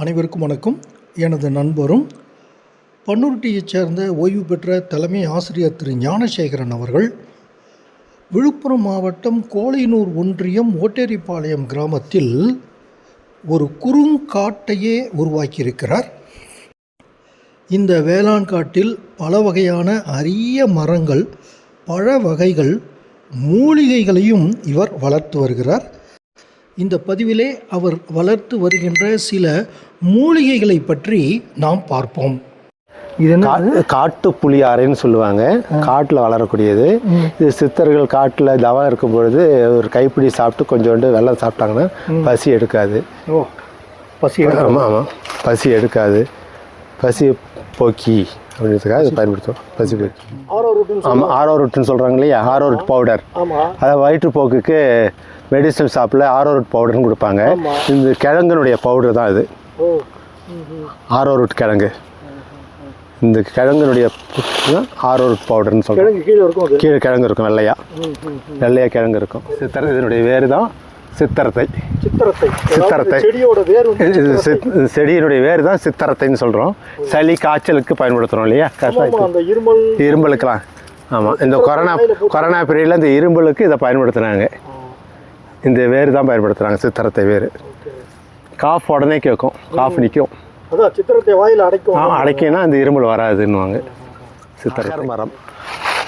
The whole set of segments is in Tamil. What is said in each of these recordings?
அனைவருக்கும் வணக்கம். எனது நண்பரும் பன்ருட்டியைச் சேர்ந்த ஓய்வு பெற்ற தலைமை ஆசிரியர் திரு ஞானசேகரன் அவர்கள் விழுப்புரம் மாவட்டம் கோலைனூர் ஒன்றியம் ஓட்டேரிப்பாளையம் கிராமத்தில் ஒரு குறுங்காட்டையே உருவாக்கியிருக்கிறார். இந்த வேளாண் காட்டில் பல வகையான அரிய மரங்கள், பழ வகைகள், மூலிகைகளையும் இவர் வளர்த்து வருகிறார். இந்த பதிவிலே அவர் வளர்த்து வருகின்ற சில மூலிகைகளை பற்றி நாம் பார்ப்போம். இது காட்டு புளியாரைன்னு சொல்லுவாங்க. காட்டில் வளரக்கூடியது. இது சித்தர்கள் காட்டில் தவம் இருக்கும் பொழுது ஒரு கைப்பிடி சாப்பிட்டு கொஞ்சோண்டு வெல்லம் சாப்பிட்டாங்கன்னா பசி எடுக்காது. ஆமாம், பசி எடுக்காது. பசி போக்கி அப்படின்றதுக்காக அதை பயன்படுத்துவோம். பசி போக்கி ஆமாம், ஆரோ ரூட்னு சொல்கிறாங்க இல்லையா, ஆரோ ரூட் பவுடர். அதாவது வயிற்றுப்போக்குக்கு மெடிசன் ஷாப்பில் ஆரோ ரூட் பவுடர்னு கொடுப்பாங்க. இந்த கிழங்குனுடைய பவுடர் தான் இது, ஆரோ ரூட் கிழங்கு. இந்த கிழங்குனுடைய ஆரோ ரூட் பவுடர்னு சொல்கிறோம். கீழே கிழங்கு இருக்கும், வெள்ளையா கிழங்கு இருக்கும். இதனுடைய வேறு தான் சித்தரத்தை. செடியினுடைய வேறு தான் சித்தரத்தைன்னு சொல்கிறோம். சளி காய்ச்சலுக்கு பயன்படுத்துகிறோம் இல்லையா, இரும்பலுக்கெல்லாம். ஆமாம், இந்த கொரோனா பீரியடில் இந்த இரும்பலுக்கு இதை பயன்படுத்துனாங்க. இந்த வேறு தான் பயன்படுத்துகிறாங்க, சித்தரத்தை வேறு. காஃப் உடனே கேட்கும், காஃப் நிற்கும். அடைக்கினா அந்த இருமல் வராதுன்னுவாங்க. சித்தரத்தை மரம்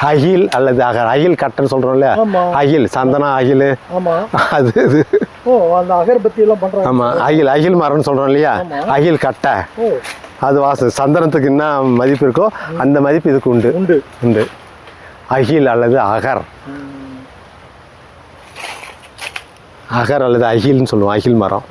அகில் அல்லது அகில் கட்டைன்னு சொல்கிறோம்ல, அகில் சந்தனா அகில், அது இது. ஆமாம், அகில் மரம்னு சொல்கிறோம் இல்லையா, அகில் கட்டை. அது வாசம் சந்தனத்துக்கு என்ன மதிப்பு இருக்கோ அந்த மதிப்பு இதுக்கு உண்டு. அகில் அல்லது அகர் அல்லது அகில்னு சொல்லுவோம், அகில் மரம்.